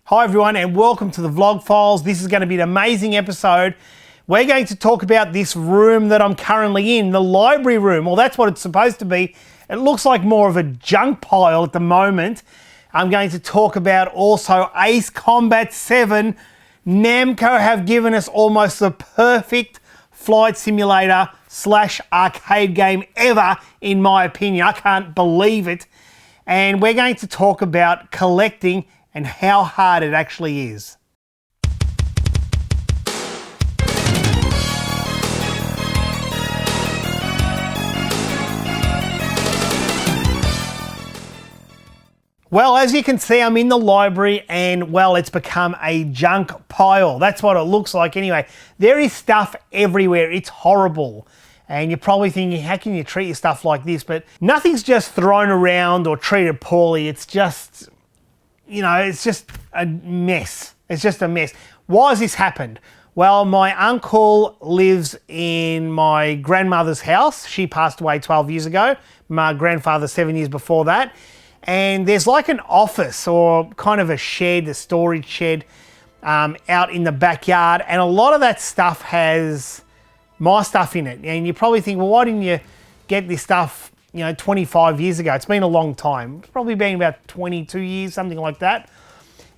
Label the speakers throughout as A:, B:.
A: Hi everyone and welcome to the Vlog Files. This is going to be an amazing episode. We're going to talk about this room that I'm currently in, the library room. Well, that's what it's supposed to be. It looks like more of a junk pile at the moment. I'm going to talk about also Ace Combat 7. Namco have given us almost the perfect flight simulator / arcade game ever, in my opinion. I can't believe it. And we're going to talk about collecting and how hard it actually is. Well, as you can see, I'm in the library and, well, it's become a junk pile. That's what it looks like anyway. There is stuff everywhere. It's horrible. And you're probably thinking, how can you treat your stuff like this? But nothing's just thrown around or treated poorly. It's just, you know, it's just a mess. It's just a mess. Why has this happened? Well, my uncle lives in my grandmother's house. She passed away 12 years ago. My grandfather 7 years before that. And there's like an office or kind of a shed, a storage shed out in the backyard. And a lot of that stuff has my stuff in it. And you probably think, well, why didn't you get this stuff 25 years ago? It's been a long time. It's probably been about 22 years, something like that.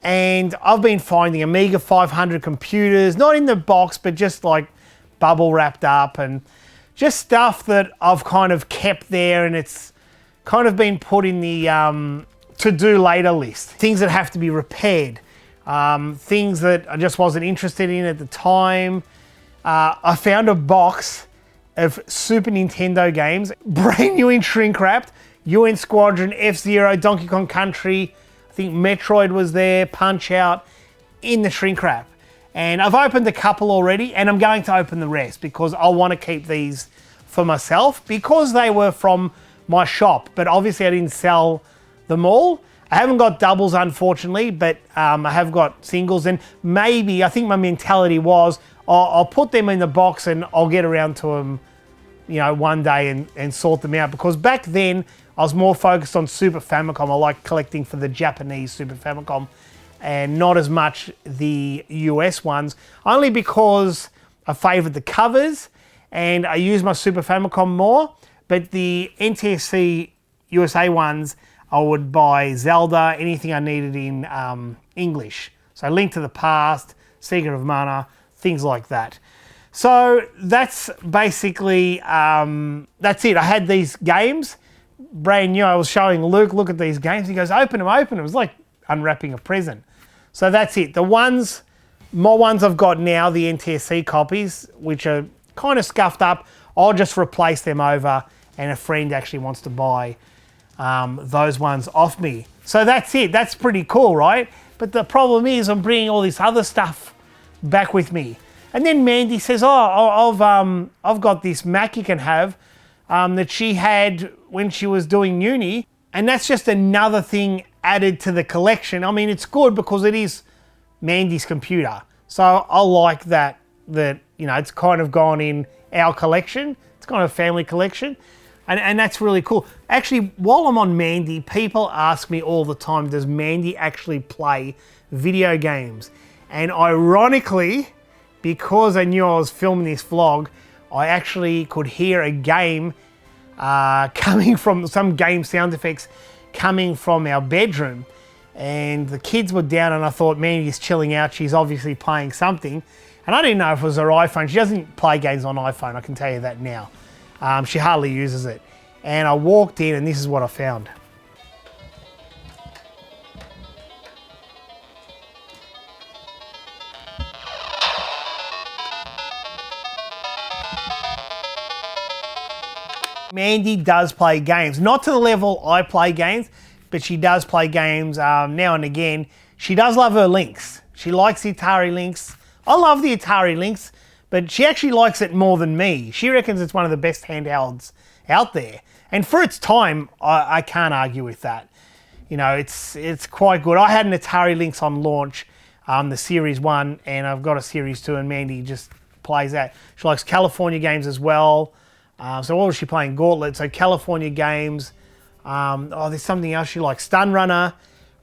A: And I've been finding Amiga 500 computers, not in the box, but just like bubble wrapped up and just stuff that I've kind of kept there, and it's kind of been put in the to-do later list. Things that have to be repaired, things that I just wasn't interested in at the time. I found a box of Super Nintendo games, brand new in shrink wrapped. UN Squadron, F-Zero, Donkey Kong Country, I think Metroid was there, Punch Out, in the shrink wrap. And I've opened a couple already, and I'm going to open the rest because I want to keep these for myself because they were from my shop. But obviously I didn't sell them all. I haven't got doubles, unfortunately, but I have got singles. And maybe, I think my mentality was, I'll put them in the box and I'll get around to them, one day and sort them out. Because back then, I was more focused on Super Famicom. I like collecting for the Japanese Super Famicom and not as much the US ones, only because I favoured the covers and I use my Super Famicom more. But the NTSC USA ones, I would buy Zelda, anything I needed in English. So Link to the Past, Secret of Mana, things like that. So that's basically, that's it. I had these games, brand new. I was showing Luke, look at these games. He goes, open them, open them. It was like unwrapping a present. So that's it. My ones I've got now, the NTSC copies, which are kind of scuffed up, I'll just replace them over, and a friend actually wants to buy those ones off me. So that's it. That's pretty cool, right? But the problem is I'm bringing all this other stuff back with me. And then Mandy says, oh, I've got this Mac you can have that she had when she was doing uni. And that's just another thing added to the collection. I mean, it's good because it is Mandy's computer. So I like that it's kind of gone in our collection. It's kind of a family collection. And that's really cool. Actually, while I'm on Mandy, people ask me all the time, does Mandy actually play video games? And ironically, because I knew I was filming this vlog, I actually could hear a game coming from, some game sound effects coming from our bedroom. And the kids were down and I thought, Mandy's chilling out. She's obviously playing something. And I didn't know if it was her iPhone. She doesn't play games on iPhone, I can tell you that now. She hardly uses it. And I walked in and this is what I found. Mandy does play games. Not to the level I play games, but she does play games now and again. She does love her Lynx. She likes the Atari Lynx. I love the Atari Lynx, but she actually likes it more than me. She reckons it's one of the best handhelds out there. And for its time, I can't argue with that. It's quite good. I had an Atari Lynx on launch, the Series 1, and I've got a Series 2, and Mandy just plays that. She likes California games as well. So what was she playing? Gauntlet. So California games. There's something else she likes. Stun Runner,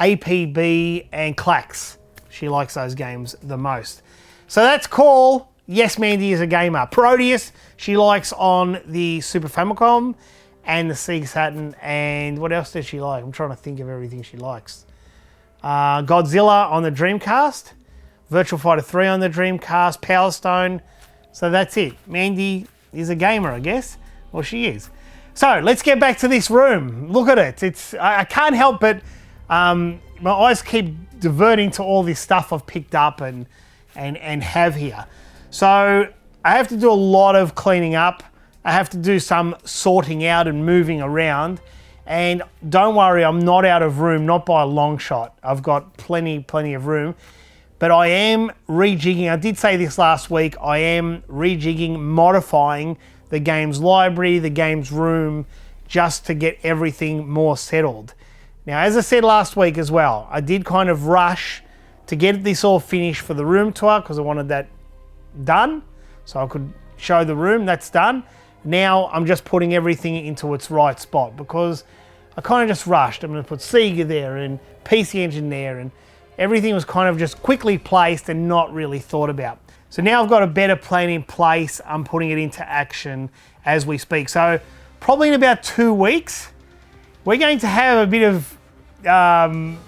A: APB, and Clax. She likes those games the most. So that's cool. Yes, Mandy is a gamer. Proteus, she likes on the Super Famicom and the Sega Saturn. And what else does she like? I'm trying to think of everything she likes. Godzilla on the Dreamcast. Virtual Fighter 3 on the Dreamcast. Power Stone. So that's it. Mandy is a gamer, I guess. Well, she is. So let's get back to this room. Look at it. I can't help but my eyes keep diverting to all this stuff I've picked up and have here. So I have to do a lot of cleaning up. I have to do some sorting out and moving around. And don't worry, I'm not out of room, not by a long shot. I've got plenty of room. But I am rejigging. I did say this last week. I am rejigging, modifying the game's library, the game's room, just to get everything more settled. Now, as I said last week as well, I did kind of rush to get this all finished for the room tour because I wanted that done so I could show the room. That's done. Now I'm just putting everything into its right spot because I kind of just rushed. I'm going to put Sega there and PC Engine there, and everything was kind of just quickly placed and not really thought about. So now I've got a better plan in place. I'm putting it into action as we speak. So probably in about 2 weeks, we're going to have a bit of, I'm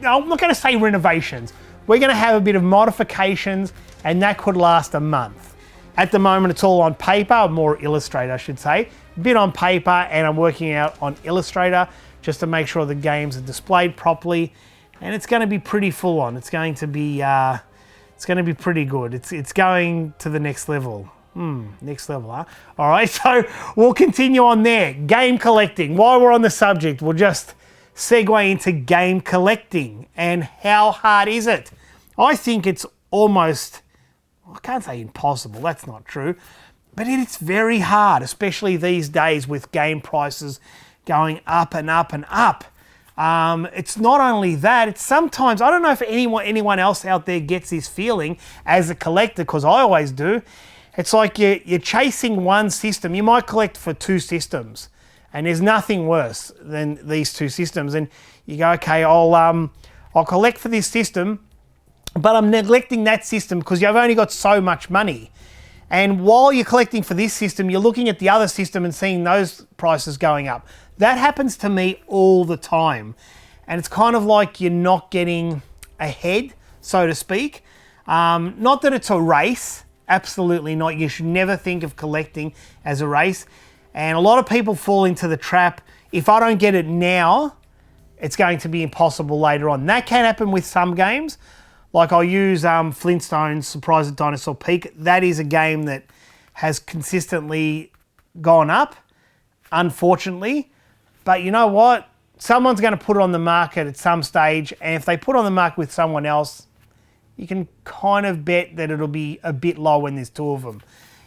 A: not going to say renovations. We're going to have a bit of modifications, and that could last a month. At the moment, it's all on paper, more Illustrator, I should say. A bit on paper, and I'm working out on Illustrator just to make sure the games are displayed properly. And it's going to be pretty full on. It's going to be pretty good. It's going to the next level. Next level, huh? All right, so we'll continue on there. Game collecting. While we're on the subject, we'll just segue into game collecting. And how hard is it? I think it's almost, I can't say impossible, that's not true, but it's very hard, especially these days with game prices going up and up and up. It's not only that, it's sometimes, I don't know if anyone else out there gets this feeling as a collector, because I always do. It's like you're chasing one system. You might collect for 2 systems, and there's nothing worse than these 2 systems. And you go, okay, I'll collect for this system, but I'm neglecting that system because you've only got so much money. And while you're collecting for this system, you're looking at the other system and seeing those prices going up. That happens to me all the time. And it's kind of like you're not getting ahead, so to speak. Not that it's a race, absolutely not. You should never think of collecting as a race. And a lot of people fall into the trap, if I don't get it now, it's going to be impossible later on. That can happen with some games. Like I'll use Flintstones Surprise at Dinosaur Peak. That is a game that has consistently gone up, unfortunately. But you know what? Someone's going to put it on the market at some stage, and if they put it on the market with someone else, you can kind of bet that it'll be a bit low when there's 2 of them.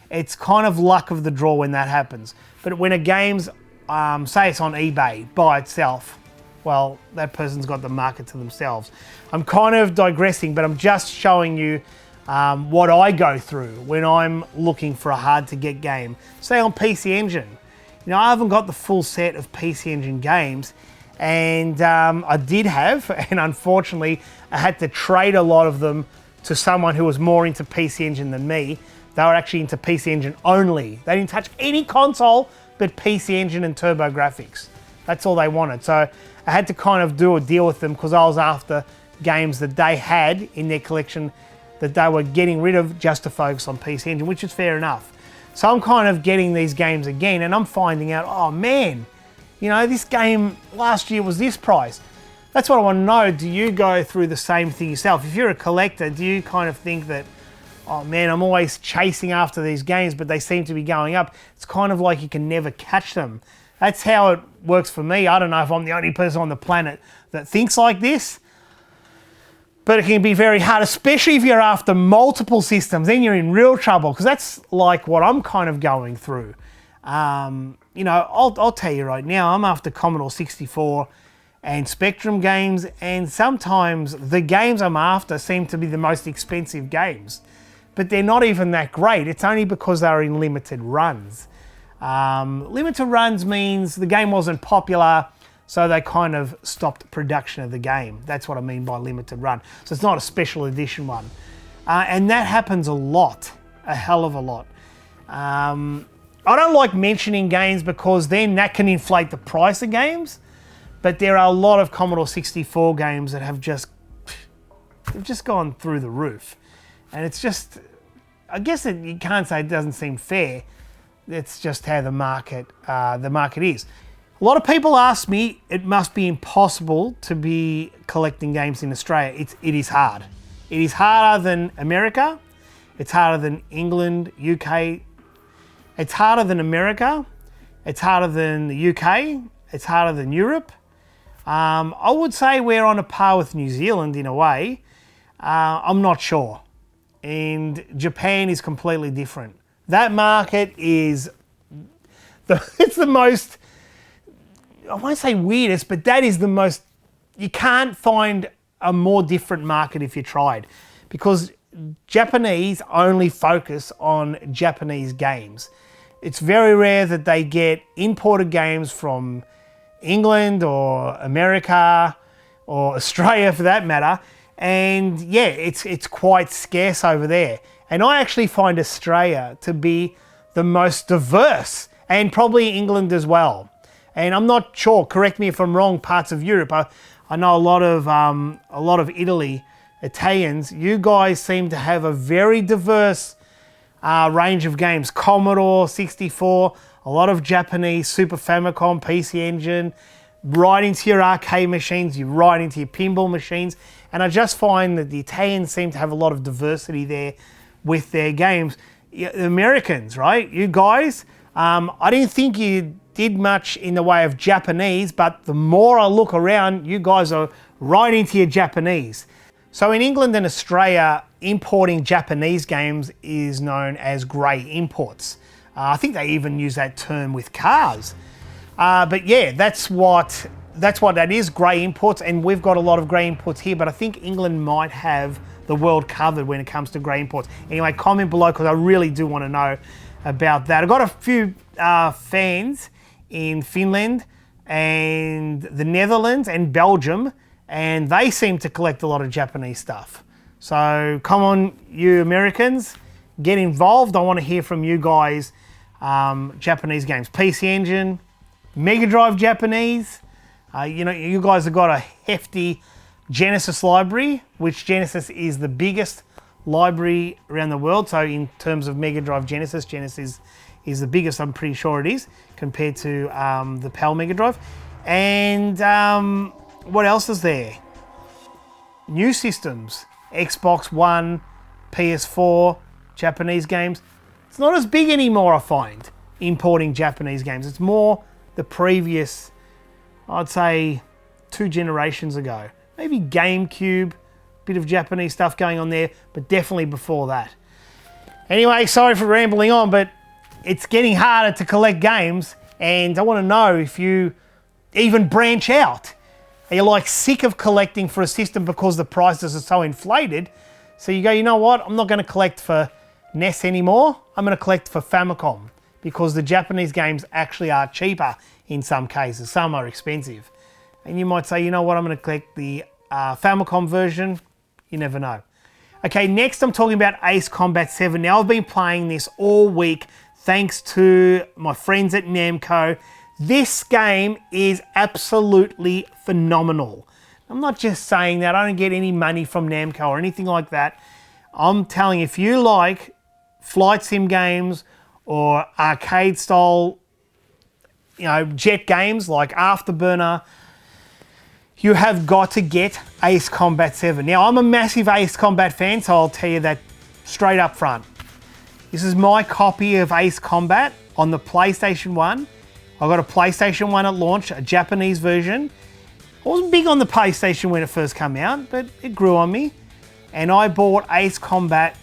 A: It's kind of luck of the draw when that happens. But when a game's, say it's on eBay by itself, well, that person's got the market to themselves. I'm kind of digressing, but I'm just showing you what I go through when I'm looking for a hard-to-get game. Say on PC Engine. You know, I haven't got the full set of PC Engine games, and I did have, and unfortunately, I had to trade a lot of them to someone who was more into PC Engine than me. They were actually into PC Engine only. They didn't touch any console but PC Engine and TurboGrafx. That's all they wanted. So I had to kind of do a deal with them because I was after games that they had in their collection that they were getting rid of just to focus on PC Engine, which is fair enough. So I'm kind of getting these games again, and I'm finding out, oh man, you know, this game last year was this price. That's what I want to know. Do you go through the same thing yourself? If you're a collector, do you kind of think that, oh man, I'm always chasing after these games, but they seem to be going up? It's kind of like you can never catch them. That's how it works for me. I don't know if I'm the only person on the planet that thinks like this, but it can be very hard, especially if you're after multiple systems. Then you're in real trouble, because that's like what I'm kind of going through. You know, I'll tell you right now, I'm after Commodore 64 and Spectrum games, and sometimes the games I'm after seem to be the most expensive games, but they're not even that great. It's only because they're in limited runs. Limited runs means the game wasn't popular, So they kind of stopped production of the game. That's what I mean by limited run. So it's not a special edition one. And that happens a lot, a hell of a lot. I don't like mentioning games because then that can inflate the price of games. But there are a lot of Commodore 64 games that have just gone through the roof. And it's just, I guess you can't say it doesn't seem fair. It's just how the market is. A lot of people ask me, it must be impossible to be collecting games in Australia. It is hard. It is harder than America. It's harder than England, UK. It's harder than America. It's harder than the UK. It's harder than Europe. I would say we're on a par with New Zealand in a way. I'm not sure. And Japan is completely different. That market is, it's the most, I won't say weirdest, but that is the most, you can't find a more different market if you tried, because Japanese only focus on Japanese games. It's very rare that they get imported games from England or America or Australia for that matter. And yeah, it's quite scarce over there. And I actually find Australia to be the most diverse, and probably England as well. And I'm not sure, correct me if I'm wrong, parts of Europe. I know a lot of Italy, Italians. You guys seem to have a very diverse range of games. Commodore 64, a lot of Japanese Super Famicom, PC Engine, right into your arcade machines, you right into your pinball machines. And I just find that the Italians seem to have a lot of diversity there with their games. The Americans, right? You guys, I didn't think you did much in the way of Japanese, but the more I look around, you guys are right into your Japanese. So in England and Australia, importing Japanese games is known as grey imports. I think they even use that term with cars. But yeah, that's what that is, grey imports, and we've got a lot of grey imports here, but I think England might have the world covered when it comes to grey imports. Anyway, comment below because I really do want to know about that. I've got a few fans in Finland and the Netherlands and Belgium, and they seem to collect a lot of Japanese stuff. So come on, you Americans, get involved. I want to hear from you guys. Japanese games, PC Engine, Mega Drive Japanese. You guys have got a hefty Genesis library, which Genesis is the biggest library around the world. So in terms of Mega Drive Genesis is the biggest, I'm pretty sure it is, compared to the PAL Mega Drive. And what else is there? New systems, Xbox One, PS4, Japanese games. It's not as big anymore, I find, importing Japanese games. It's more the previous, I'd say, 2 generations ago. Maybe GameCube, bit of Japanese stuff going on there, but definitely before that. Anyway, sorry for rambling on, but it's getting harder to collect games, and I want to know if you even branch out. Are you like sick of collecting for a system because the prices are so inflated? So you go, you know what? I'm not going to collect for NES anymore. I'm going to collect for Famicom because the Japanese games actually are cheaper in some cases. Some are expensive. And you might say, you know what? I'm going to collect the Famicom version. You never know. Okay, next I'm talking about Ace Combat 7. Now I've been playing this all week thanks to my friends at Namco. This game is absolutely phenomenal. I'm not just saying that. I don't get any money from Namco or anything like that. I'm telling you, if you like flight sim games or arcade style, jet games like Afterburner, you have got to get Ace Combat 7. Now, I'm a massive Ace Combat fan, so I'll tell you that straight up front. This is my copy of Ace Combat on the PlayStation 1. I got a PlayStation 1 at launch, a Japanese version. I wasn't big on the PlayStation when it first came out, but it grew on me. And I bought Ace Combat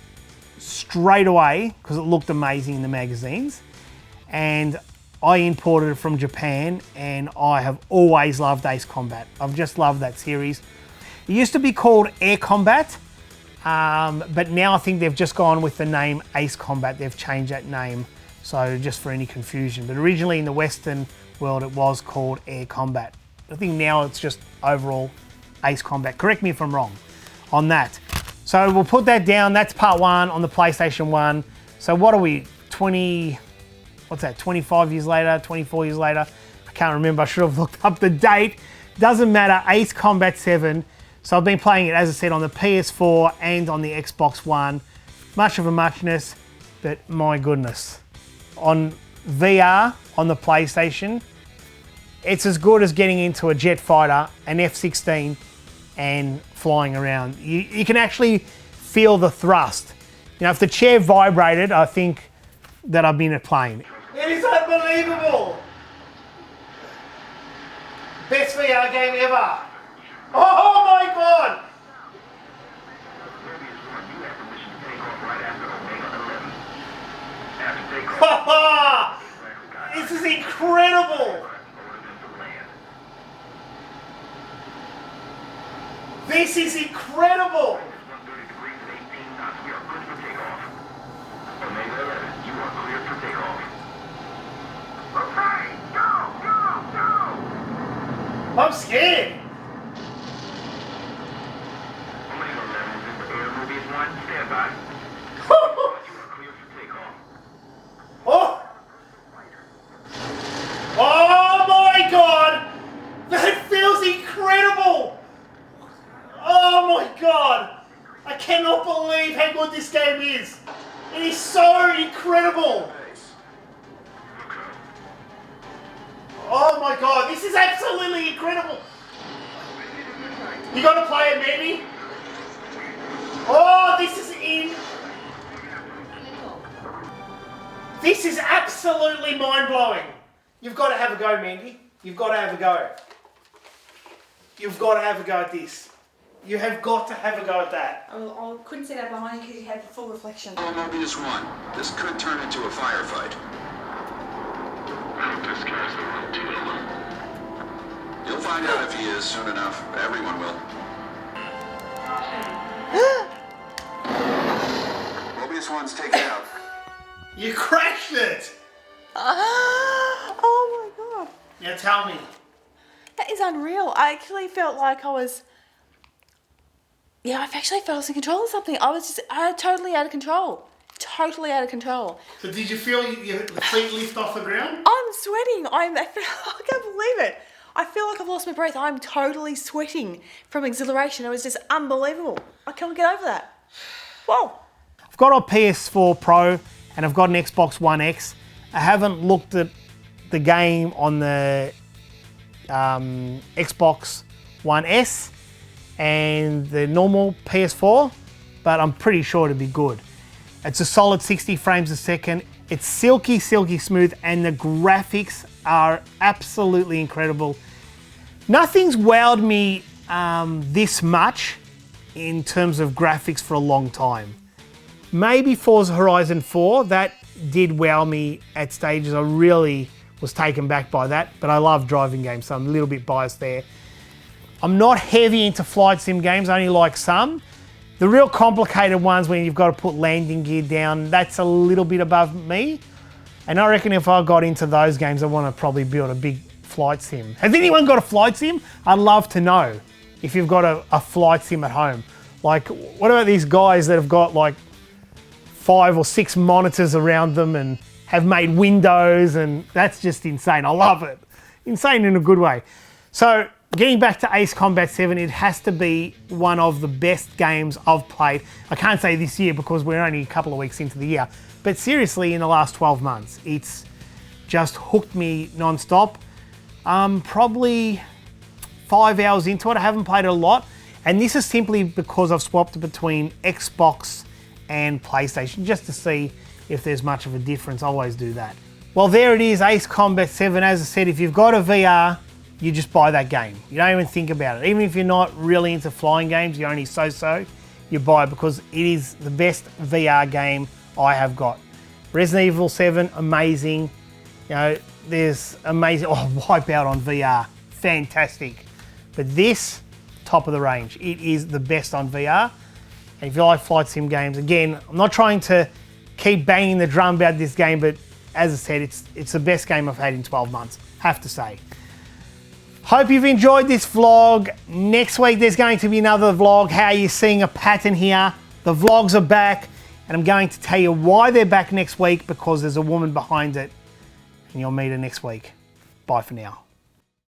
A: straight away because it looked amazing in the magazines. And I imported it from Japan, and I have always loved Ace Combat. I've just loved that series. It used to be called Air Combat, but now I think they've just gone with the name Ace Combat. They've changed that name, so just for any confusion. But originally in the Western world, it was called Air Combat. I think now it's just overall Ace Combat. Correct me if I'm wrong on that. So we'll put that down. That's part 1 on the PlayStation 1. So what are we, 25 years later, 24 years later? I can't remember, I should have looked up the date. Doesn't matter, Ace Combat 7. So I've been playing it, as I said, on the PS4 and on the Xbox One. Much of a muchness, but my goodness. On VR, on the PlayStation, it's as good as getting into a jet fighter, an F-16, and flying around. You can actually feel the thrust. You know, if the chair vibrated, I think that I've been at plane. It is unbelievable! Best VR game ever! Oh my god! This is incredible! This is incredible! I'm scared! Oh! Oh my god! That feels incredible! Oh my god! I cannot believe how good this game is! It is so incredible! Oh my god, this is absolutely incredible! You gotta play it, Mandy? Oh, this is This is absolutely mind-blowing. You've got to have a go, Mandy. You've got to have a go. You've got to have a go at this. You have got to have a go at that.
B: I couldn't see that behind you because you had the full reflection.
C: Mobius 1. This could turn into a firefight. This guy's the real deal. You'll find out if he is soon enough. Everyone will. Mobius 1's taken out.
A: You crashed it!
B: Oh my god.
A: Now tell me.
B: That is unreal. I actually felt like I was... Yeah, I've actually felt I was in control of something. I was totally out of control. Totally out of control.
A: So did you feel your feet lift off the ground?
B: I'm sweating. I can't believe it. I feel like I've lost my breath. I'm totally sweating from exhilaration. It was just unbelievable. I can't get over that. Whoa.
A: I've got a PS4 Pro and I've got an Xbox One X. I haven't looked at the game on the Xbox One S and the normal PS4, but I'm pretty sure it'll be good. It's a solid 60 frames a second. It's silky, silky smooth, and the graphics are absolutely incredible. Nothing's wowed me this much in terms of graphics for a long time. Maybe Forza Horizon 4, that did wow me at stages. I really was taken back by that, but I love driving games, so I'm a little bit biased there. I'm not heavy into flight sim games, I only like some. The real complicated ones when you've got to put landing gear down, that's a little bit above me. And I reckon if I got into those games, I want to probably build a big flight sim. Has anyone got a flight sim? I'd love to know if you've got a flight sim at home. Like, what about these guys that have got like 5 or 6 monitors around them and have made windows, and that's just insane. I love it. Insane in a good way. So getting back to Ace Combat 7, it has to be one of the best games I've played. I can't say this year because we're only a couple of weeks into the year, but seriously in the last 12 months. It's just hooked me non-stop. Probably 5 hours into it. I haven't played it a lot, and this is simply because I've swapped between Xbox and PlayStation just to see if there's much of a difference. I always do that. Well, there it is, Ace Combat 7. As I said, if you've got a VR, you just buy that game. You don't even think about it. Even if you're not really into flying games, you're only so-so, you buy it because it is the best VR game I have got. Resident Evil 7, amazing. You know, there's amazing, Wipeout on VR, fantastic. But this, top of the range. It is the best on VR. And if you like flight sim games, again, I'm not trying to keep banging the drum about this game, but as I said, it's the best game I've had in 12 months, have to say. Hope you've enjoyed this vlog. Next week there's going to be another vlog. How you're seeing a pattern here. The vlogs are back, and I'm going to tell you why they're back next week, because there's a woman behind it, and you'll meet her next week. Bye for now.